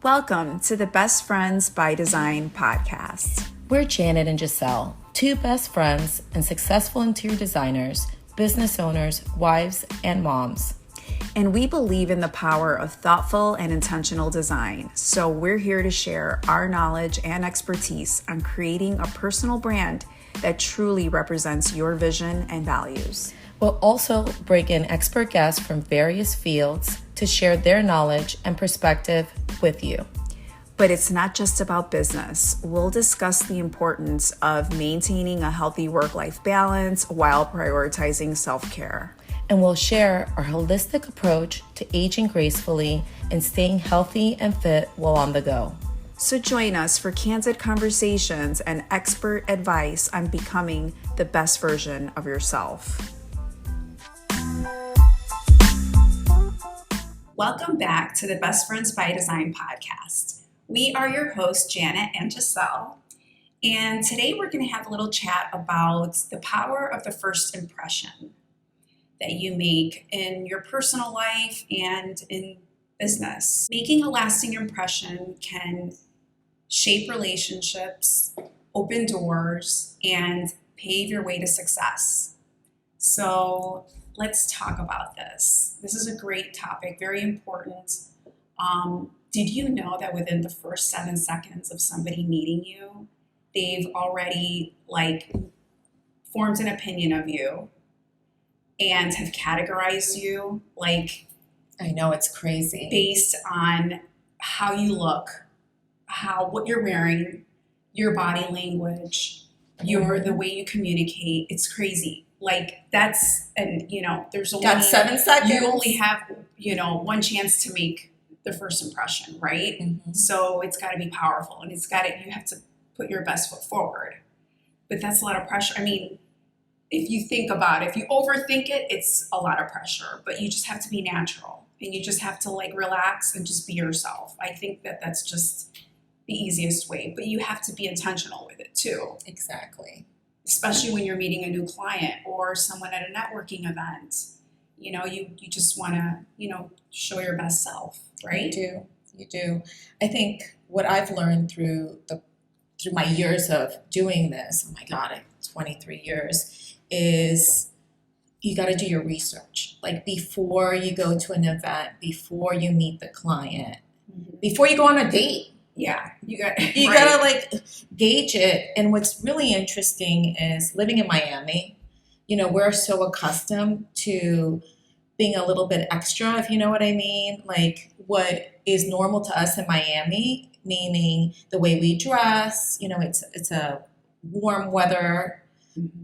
Welcome to the Best Friends by Design podcast. We're Janet and Giselle, two best friends and successful interior designers, business owners, wives, and moms. And we believe in the power of thoughtful and intentional design. So we're here to share our knowledge and expertise on creating a personal brand that truly represents your vision and values. We'll also bring in expert guests from various fields to share their knowledge and perspective with you. But it's not just about business. We'll discuss the importance of maintaining a healthy work-life balance while prioritizing self-care. And we'll share our holistic approach to aging gracefully and staying healthy and fit while on the go. So join us for candid conversations and expert advice on becoming the best version of yourself. Welcome back to the Best Friends by Design podcast. We are your hosts, Janet and Giselle. And today we're going to have a little chat about the power of the first impression that you make in your personal life and in business. Making a lasting impression can shape relationships, open doors, and pave your way to success. So let's talk about this. This is a great topic, very important. Did you know that within the first 7 seconds of somebody meeting you, they've already formed an opinion of you and have categorized you I know, it's crazy. Based on how you look, what you're wearing, your body language, the way you communicate. It's crazy. There's only Got 7 seconds. You only have, one chance to make the first impression, right? Mm-hmm. So it's got to be powerful, and you have to put your best foot forward. But that's a lot of pressure. I mean, if you think about it, if you overthink it, it's a lot of pressure. But you just have to be natural, and you just have to relax and just be yourself. I think that's just the easiest way. But you have to be intentional with it too. Exactly. Especially when you're meeting a new client or someone at a networking event. You just want to, show your best self, right? You do. I think what I've learned through my years of doing this, oh my God, 23 years, is you got to do your research. Before you go to an event, before you meet the client, before you go on a date. Yeah, you got to gauge it. And what's really interesting is living in Miami, we're so accustomed to being a little bit extra, if you know what I mean. What is normal to us in Miami, meaning the way we dress, it's a warm weather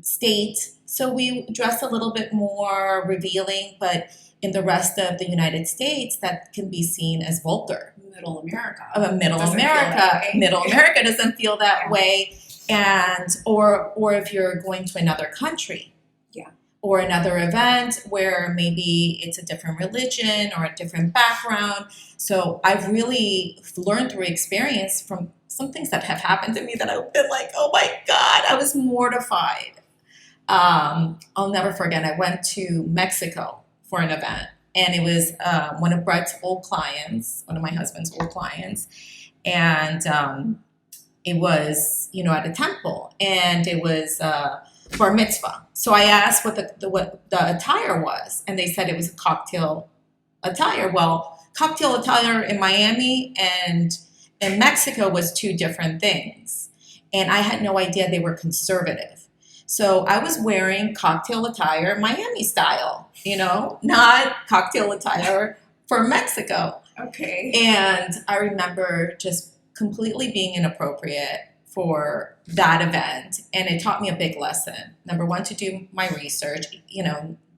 state. So we dress a little bit more revealing, but in the rest of the United States, that can be seen as vulgar. Middle America. Middle America doesn't feel that way. And or if you're going to another country. Yeah. Or another event where maybe it's a different religion or a different background. So I've really learned through experience from some things that have happened to me that I've been like, oh my God, I was mortified. I'll never forget, I went to Mexico for an event. And it was one of Brett's old clients, one of my husband's old clients. And it was, at a temple. And it was bar mitzvah. So I asked what the attire was. And they said it was a cocktail attire. Well, cocktail attire in Miami and in Mexico was two different things. And I had no idea they were conservative. So I was wearing cocktail attire, Miami style, not cocktail attire for Mexico. Okay. And I remember just completely being inappropriate for that event. And it taught me a big lesson. Number one, to do my research,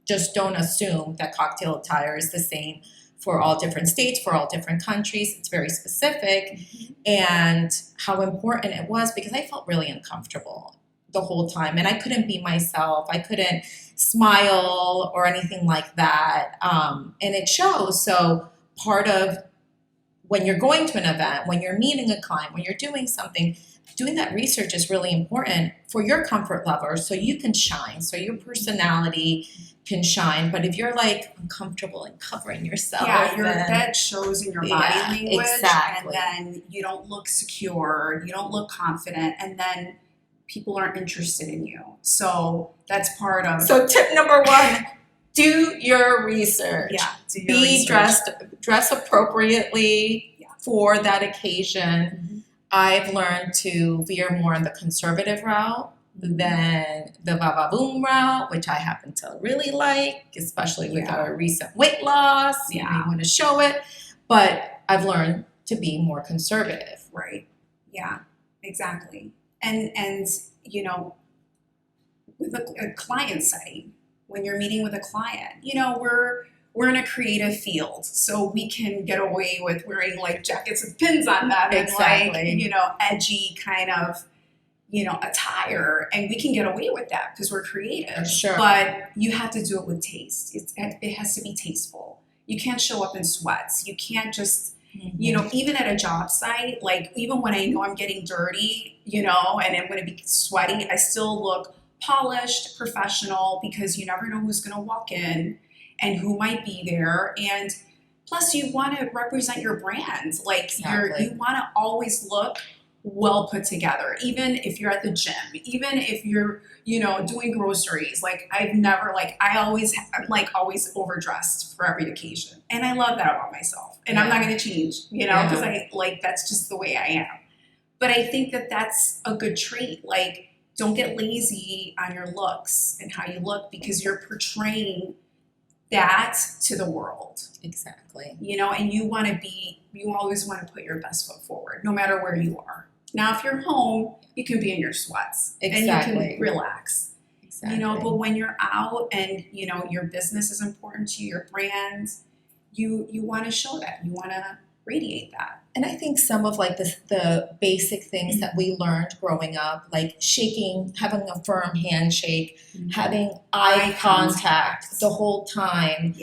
just don't assume that cocktail attire is the same for all different states, for all different countries. It's very specific. Mm-hmm. And how important it was, because I felt really uncomfortable the whole time. And I couldn't be myself. I couldn't smile or anything like that. And it shows. So part of when you're going to an event, when you're meeting a client, when you're doing something, doing that research is really important for your comfort level so you can shine, so your personality can shine. But if you're like uncomfortable and covering yourself, that shows in your body language, exactly. and then you don't look secure, you don't look confident, and then people aren't interested in you. So that's part of. So tip number one, do your research. Yeah, do your Be research. dress appropriately Yeah. for that occasion. I've learned to veer more on the conservative route than the va-va-boom route, which I happen to really like, especially with our recent weight loss. Yeah. We want to show it. But I've learned to be more conservative. Right. Yeah, exactly. And you know, with a client setting, when you're meeting with a client, you know, we're in a creative field, so we can get away with wearing like jackets with pins on them and like, you know, edgy kind of, you know, attire, and we can get away with that because we're creative. Sure. But you have to do it with taste. It has to be tasteful. You can't show up in sweats. You can't just, you know, even at a job site, like even when I know I'm getting dirty, you know, and I'm going to be sweaty, I still look polished, professional, because you never know who's going to walk in and who might be there. And plus you want to represent your brand. Like you want to always look well put together, even if you're at the gym, even if you're, you know, doing groceries. Like I'm always overdressed for every occasion. And I love that about myself. And I'm not going to change, you know, because that's just the way I am. But I think that that's a good trait. Like, don't get lazy on your looks and how you look, because you're portraying that to the world. Exactly. You know, and you always want to put your best foot forward, no matter where you are. Now, if you're home, you can be in your sweats and you can relax. Exactly. You know, but when you're out and, you know, your business is important to you, your brand, you want to show that. You want to radiate that. And I think some of like the basic things that we learned growing up, like shaking, having a firm handshake, having eye contact the whole time,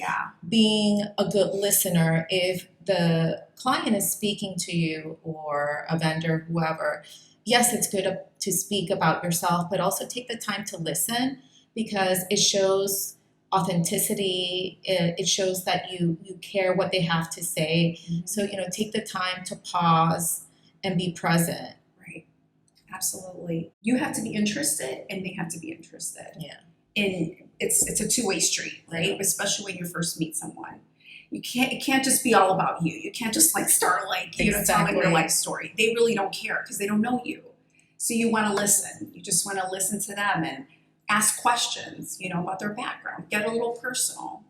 being a good listener. If the client is speaking to you or a vendor, whoever, yes, it's good to speak about yourself, but also take the time to listen, because it shows authenticity. It shows that you care what they have to say. So, you know, take the time to pause and be present. Right. Absolutely. You have to be interested and they have to be interested. Yeah. And it's a two-way street, right? Yeah. Especially when you first meet someone. It can't just be all about you. You can't just like start like, you know, telling your life story. They really don't care because they don't know you. So you want to listen. You just want to listen to them and ask questions, you know, about their background, get a little personal.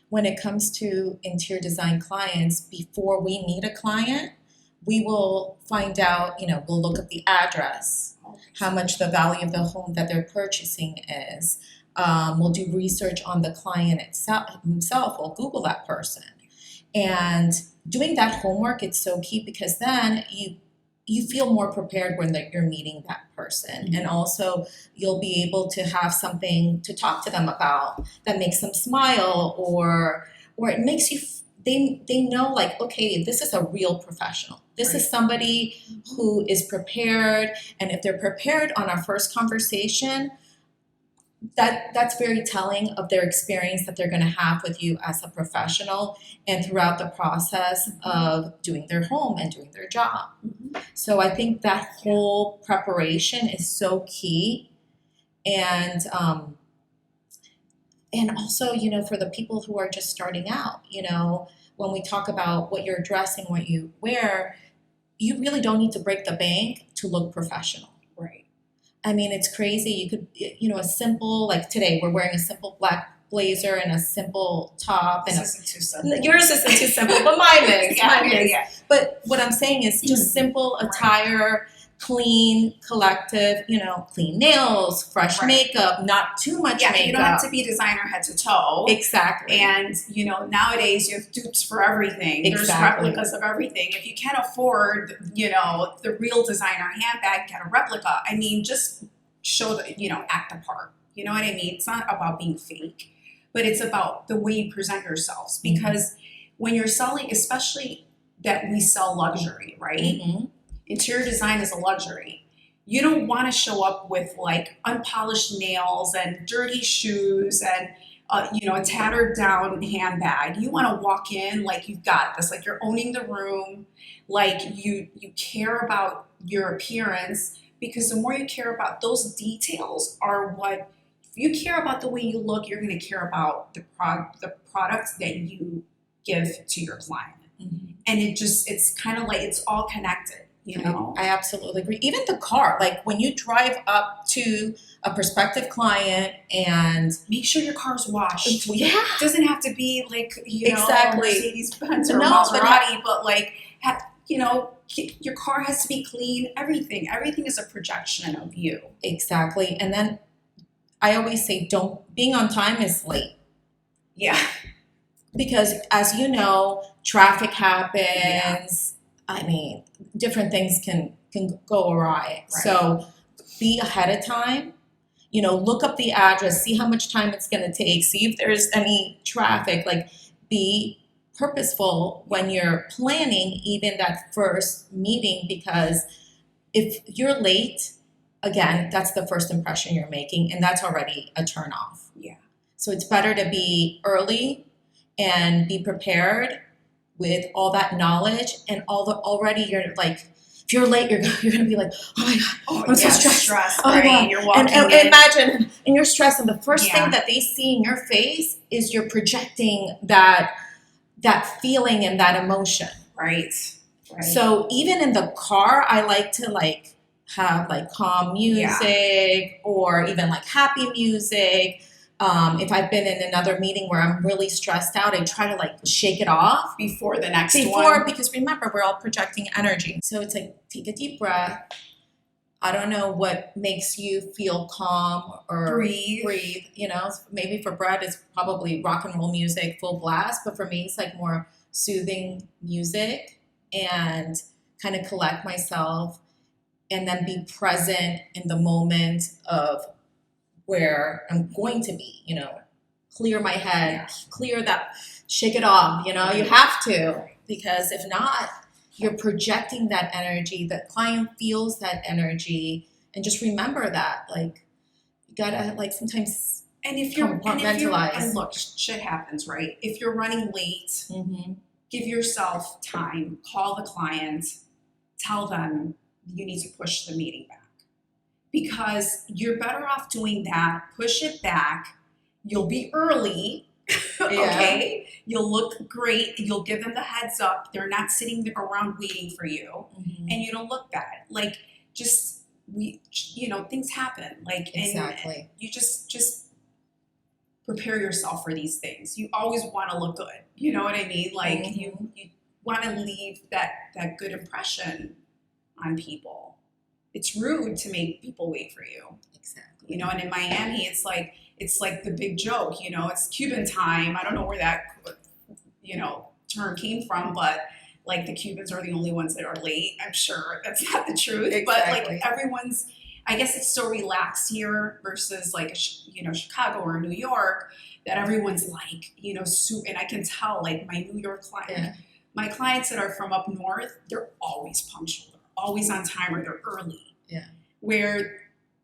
When it comes to interior design clients, before we meet a client, we will find out, you know, we'll look at the address, how much the value of the home that they're purchasing is. We'll do research on the client himself. We'll Google that person. And doing that homework, it's so key, because then you feel more prepared when you're meeting that person. And also you'll be able to have something to talk to them about that makes them smile, or it makes you, they know like, okay, this is a real professional. This is somebody who is prepared. And if they're prepared on our first conversation, that's very telling of their experience that they're going to have with you as a professional and throughout the process of doing their home and doing their job. So I think that whole preparation is so key. And also, you know, for the people who are just starting out, you know, when we talk about what you're dressing, what you wear, you really don't need to break the bank to look professional. Right. I mean, it's crazy. You could, you know, a simple, like today, we're wearing a simple black blazer and a simple top. And this isn't too simple. Yours isn't too simple, but mine is. Yeah. But what I'm saying is just simple attire, clean, collective, you know, clean nails, fresh makeup, not too much makeup. You don't have to be designer head to toe. Exactly. And, you know, nowadays you have dupes for everything. There's replicas of everything. If you can't afford, you know, the real designer handbag, get a replica. I mean, just show that, you know, act the part. You know what I mean? It's not about being fake, but it's about the way you present yourselves. Because when you're selling, especially that we sell luxury, right? Mm-hmm. Interior design is a luxury. You don't want to show up with like unpolished nails and dirty shoes and a tattered down handbag. You want to walk in like you've got this, like you're owning the room, like you care about your appearance, because the more you care about those details are what, if you care about the way you look, you're going to care about the products that you give to your client. Mm-hmm. And it's kind of like it's all connected, you know? I absolutely agree. Even the car, like when you drive up to a prospective client and Make sure your car's washed. yeah, It doesn't have to be like, exactly. Mercedes Benz or No, Maserati, but like, your car has to be clean. Everything is a projection of you. Exactly. And then I always say, being on time is late. Yeah. Because as you know, traffic happens. Yeah. I mean, different things can go awry. Right. So be ahead of time. Look up the address, see how much time it's going to take, see if there's any traffic. Like, be purposeful when you're planning even that first meeting, because if you're late, again, that's the first impression you're making, and that's already a turn off. Yeah. So it's better to be early and be prepared with all that knowledge and already you're like, if you're late, you're gonna be like, oh my god, I'm so stressed. Oh, right? God. You're walking and in. imagine, and you're stressed, and the first Yeah. thing that they see in your face is you're projecting that feeling and that emotion. Right. So even in the car, I like to like have like calm music or even like happy music. If I've been in another meeting where I'm really stressed out, I try to like shake it off Before the next one. because remember, we're all projecting energy. So it's like, take a deep breath. I don't know what makes you feel calm or breathe. Maybe for Brett, it's probably rock and roll music, full blast. But for me, it's like more soothing music, and kind of collect myself and then be present in the moment of where I'm going to be, clear my head, clear that, shake it off, you have to, because if not, you're projecting that energy, the client feels that energy, and just remember that, like, you gotta, like, sometimes compartmentalize. And look, shit happens, right? If you're running late, Mm-hmm. give yourself time, call the client, tell them you need to push the meeting back. Because you're better off doing that, push it back, you'll be early, okay? You'll look great, you'll give them the heads up, they're not sitting around waiting for you, Mm-hmm. and you don't look bad. Like, things happen. Like, Exactly. And you just prepare yourself for these things. You always want to look good, you know what I mean? Like, Mm-hmm. you want to leave that good impression on people. It's rude to make people wait for you. Exactly. And in Miami, it's like the big joke, it's Cuban time. I don't know where that, term came from, but like the Cubans are the only ones that are late. I'm sure that's not the truth, Exactly. but like everyone's, I guess it's so relaxed here versus like, Chicago or New York, that everyone's like, and I can tell like my New York client, my clients that are from up north, they're always punctual. Always on time, or they're early. Yeah. Where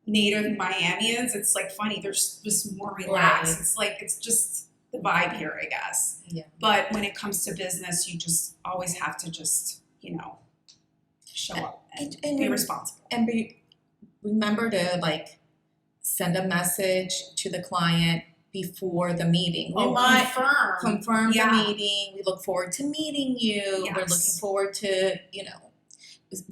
native Miamians, it's like funny, they're just more relaxed. Right. It's like, it's just the vibe here, I guess. Yeah. But when it comes to business, you just always have to just, show up and be responsible. And remember to like send a message to the client before the meeting. Confirm the meeting. We look forward to meeting you. Yes. We're looking forward to,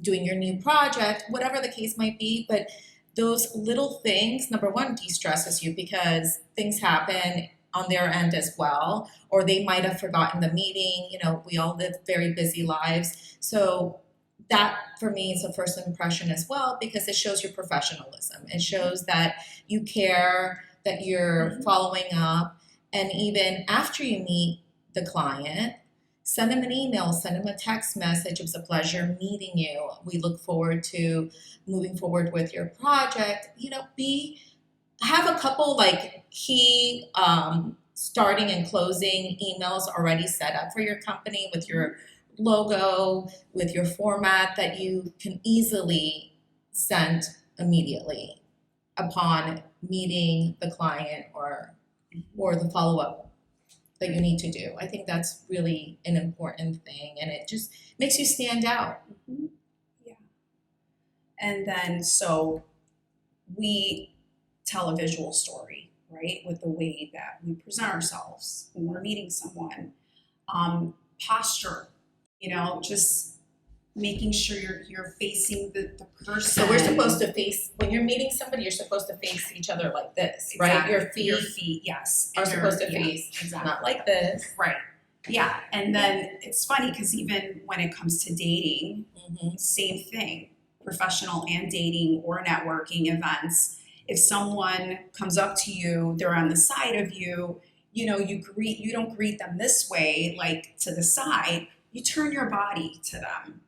doing your new project, whatever the case might be. But those little things, number one, de-stresses you because things happen on their end as well, or they might have forgotten the meeting. We all live very busy lives. So that for me is a first impression as well, because it shows your professionalism. It shows that you care, that you're following up. And even after you meet the client, send them an email, send them a text message. It was a pleasure meeting you. We look forward to moving forward with your project. Have a couple like key starting and closing emails already set up for your company with your logo, with your format that you can easily send immediately upon meeting the client or the follow-up that you need to do. I think that's really an important thing, and it just makes you stand out. Mhm. Yeah. And then, so we tell a visual story, right? With the way that we present ourselves when we're meeting someone. Posture, just making sure you're facing the person. So we're supposed to face, when you're meeting somebody, you're supposed to face each other like this, right? Exactly. Your feet, yes. are And supposed to yeah, face, exactly. not like this. Right. Yeah. And then it's funny because even when it comes to dating, same thing, professional and dating or networking events. If someone comes up to you, they're on the side of you, you don't greet them this way, like to the side, you turn your body to them.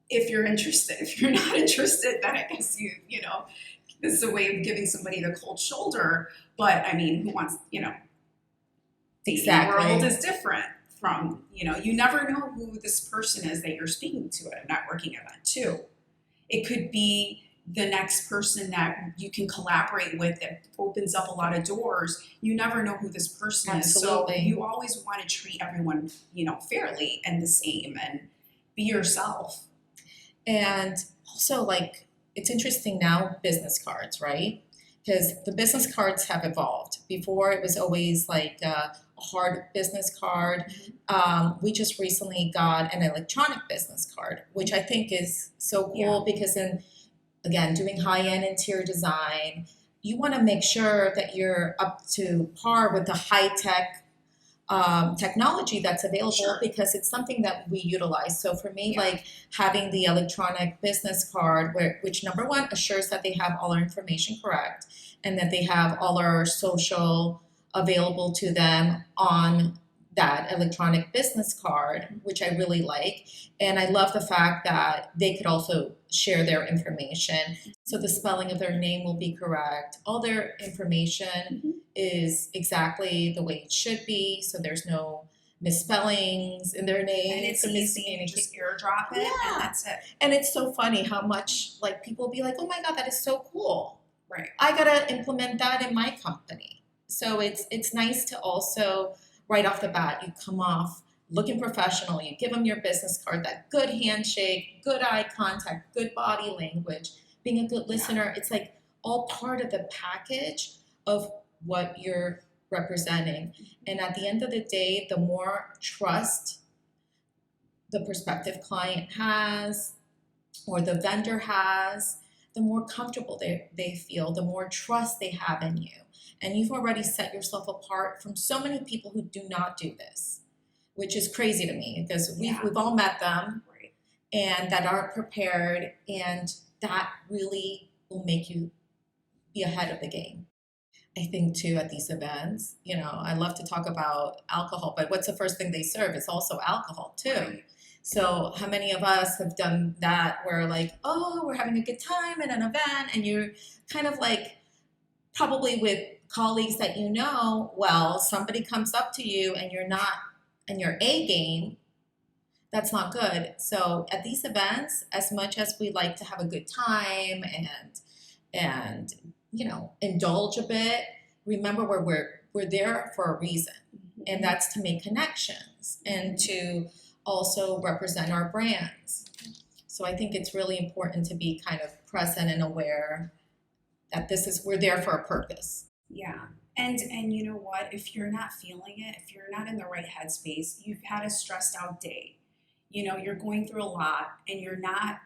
If you're interested, if you're not interested, then I guess this is a way of giving somebody the cold shoulder. But I mean, who wants, dating Exactly. world is different from, you never know who this person is that you're speaking to at a networking event too. It could be the next person that you can collaborate with that opens up a lot of doors. You never know who this person Absolutely. is. So you always want to treat everyone, fairly and the same and be yourself. And also, like, it's interesting now, business cards, right? Because the business cards have evolved. Before, it was always like a hard business card. We just recently got an electronic business card, which I think is so cool because again, doing high-end interior design, you want to make sure that you're up to par with the high-tech technology that's available because it's something that we utilize. So for me, like having the electronic business card, which number one assures that they have all our information correct and that they have all our social available to them on that electronic business card, which I really like. And I love the fact that they could also share their information. So the spelling of their name will be correct. All their information is exactly the way it should be. So there's no misspellings in their name. And it's easy, just airdrop it and that's it. And it's so funny how much like people will be like, oh my God, that is so cool. Right. I gotta implement that in my company. So it's nice to also right off the bat, you come off looking professional, you give them your business card, that good handshake, good eye contact, good body language, being a good listener. It's like all part of the package of what you're representing. And at the end of the day, the more trust the prospective client has or the vendor has, the more comfortable they feel, the more trust they have in you. And you've already set yourself apart from so many people who do not do this, which is crazy to me because we've all met them and that aren't prepared, and that really will make you be ahead of the game. I think too at these events, I love to talk about alcohol, but what's the first thing they serve? It's also alcohol too. Right. So how many of us have done that where like, oh, we're having a good time at an event and you're kind of like probably with colleagues that well, somebody comes up to you and you're not in your A game, that's not good. So at these events, as much as we like to have a good time and indulge a bit, remember we're there for a reason. And that's to make connections and to also represent our brands. So I think it's really important to be kind of present and aware that we're there for a purpose. Yeah. And you know what? If you're not feeling it, if you're not in the right headspace, you've had a stressed out day, you're going through a lot and you're not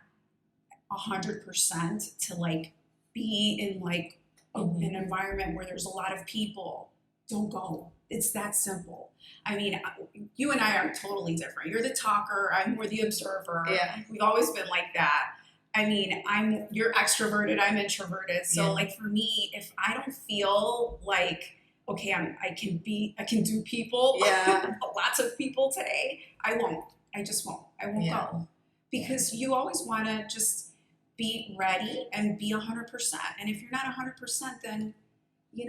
100% to like be in like an environment where there's a lot of people, don't go. It's that simple. I mean, you and I are totally different. You're the talker. I'm more the observer. Yeah. We've always been like that. I mean, you're extroverted. I'm introverted. So like for me, if I don't feel like, okay, I can do people, lots of people today, I won't. I just won't. I won't go. Because you always want to just be ready and be 100%. And if you're not 100%, then,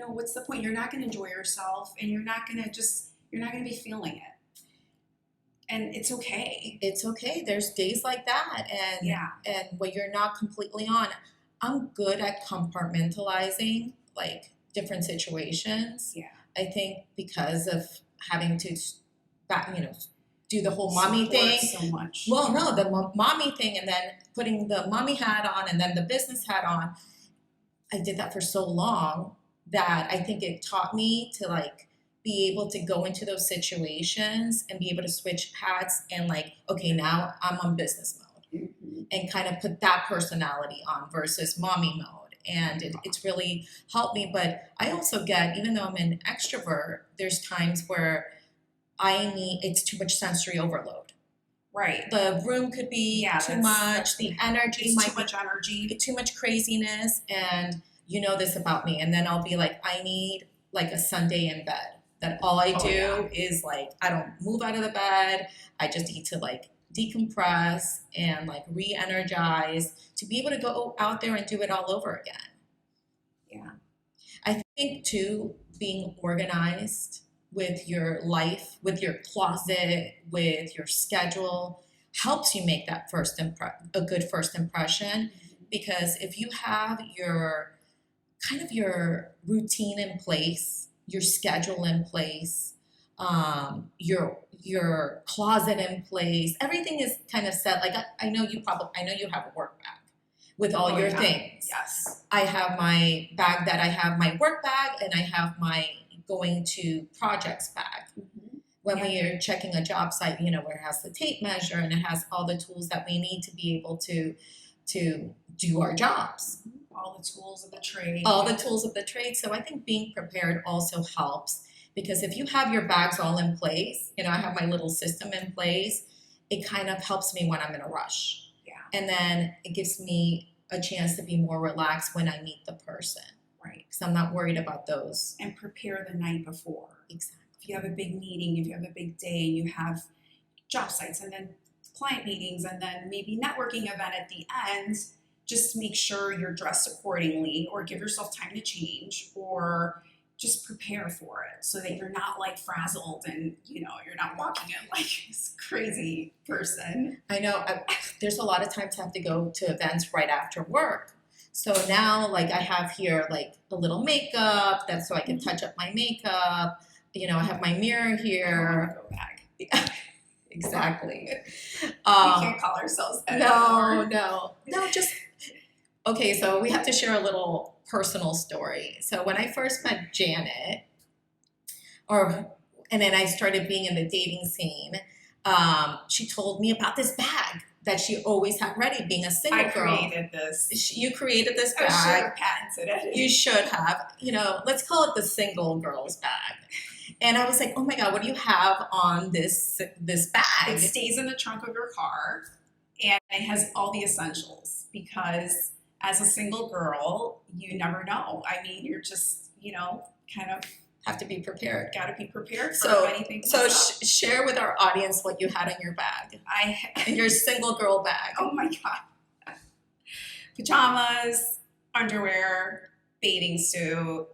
what's the point? You're not going to enjoy yourself and you're not going to be feeling it. And it's okay. It's okay. There's days like that, Yeah. and when you're not completely on. I'm good at compartmentalizing like different situations. Yeah. I think because of having to do the whole mommy Support thing. so much. Well, no, the mommy thing, and then putting the mommy hat on, and then the business hat on. I did that for so long that I think it taught me to like be able to go into those situations and be able to switch hats and like, okay, now I'm on business mode and kind of put that personality on versus mommy mode. And it's really helped me. But I also get, even though I'm an extrovert, there's times where it's too much sensory overload. Right. The room could be too much. The energy It's might too much energy. be too much craziness. And you know this about me. And then I'll be like, I need like a Sunday in bed. That all I do is like, I don't move out of the bed. I just need to like decompress and like re-energize to be able to go out there and do it all over again. Yeah. I think too, being organized with your life, with your closet, with your schedule, helps you make that a good first impression. Because if you have your kind of your routine in place, your schedule in place, your closet in place, everything is kind of set. Like I know you have a work bag with all your things. Yes. I have my bag that I have my work bag, and I have my going to projects bag. When we are checking a job site, where it has the tape measure and it has all the tools that we need to be able to do our jobs. All the tools of the trade. All the tools of the trade. So I think being prepared also helps, because if you have your bags all in place, I have my little system in place, it kind of helps me when I'm in a rush. Yeah. And then it gives me a chance to be more relaxed when I meet the person. Right. Because I'm not worried about those. And prepare the night before. Exactly. If you have a big meeting, if you have a big day, and you have job sites and then client meetings and then maybe networking event at the end, just make sure you're dressed accordingly, or give yourself time to change, or just prepare for it so that you're not like frazzled and you're not walking in like this crazy person. I know there's a lot of times I have to go to events right after work. So now like I have here like a little makeup that's so I can touch up my makeup. I have my mirror here. Go back. Yeah, exactly. We can't call ourselves that anymore. No, just okay, so we have to share a little personal story. So when I first met Janet, and then I started being in the dating scene, she told me about this bag that she always had ready, being a single girl. I created this. You created this bag. I should have patented it. You should have. Let's call it the single girl's bag. And I was like, oh my God, what do you have on this bag? It stays in the trunk of your car, and it has all the essentials, because as a single girl, you never know. I mean, you're just, kind of have to be prepared. Got to be prepared for anything. So share with our audience what you had in your bag. In your single girl bag. Oh my God. Pajamas, underwear, bathing suit,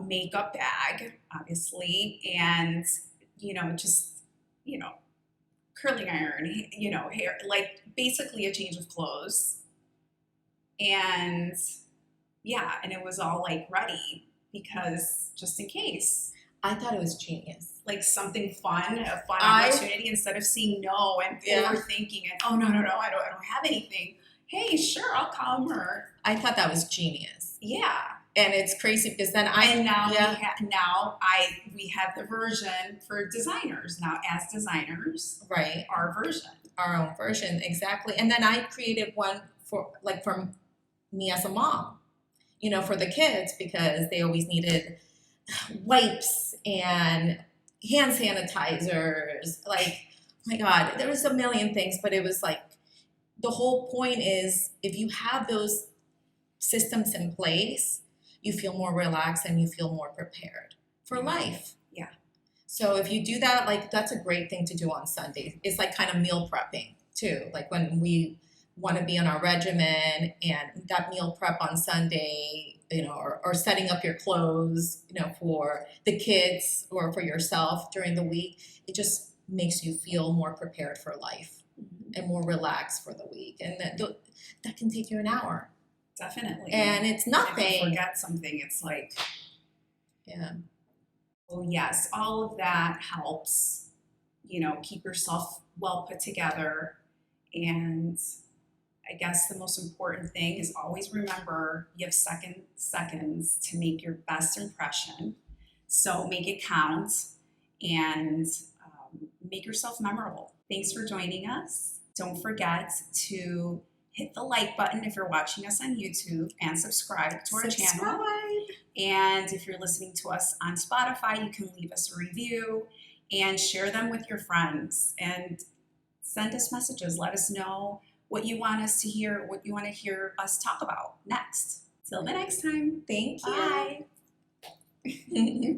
makeup bag, obviously, and, just, curling iron, hair, like basically a change of clothes. And and it was all like ready, because just in case. I thought it was genius. Like something fun, a fun opportunity, instead of seeing no and overthinking it. Oh, no, I don't have anything. Hey, sure, I'll come. Or I thought that was genius. Yeah. And it's crazy because then we have the version for designers now, as designers, right? Our own version, exactly. And then I created one for me as a mom, for the kids, because they always needed wipes and hand sanitizers. Like, oh my God, there was a million things, but it was like the whole point is if you have those systems in place, you feel more relaxed and you feel more prepared for life. Yeah. So if you do that, like that's a great thing to do on Sunday. It's like kind of meal prepping too. Like when we want to be on our regimen, and that meal prep on Sunday, or setting up your clothes, for the kids or for yourself during the week, it just makes you feel more prepared for life and more relaxed for the week. And that can take you an hour. Definitely. And it's If nothing. you forget something, it's like, Yeah. oh yes, all of that helps, keep yourself well put together. And I guess the most important thing is always remember you have seconds to make your best impression. So make it count and make yourself memorable. Thanks for joining us. Don't forget to hit the like button if you're watching us on YouTube and subscribe to our channel. And if you're listening to us on Spotify, you can leave us a review and share them with your friends and send us messages. Let us know what you want us to hear, what you want to hear us talk about next. Till the next time. Thank you. Bye.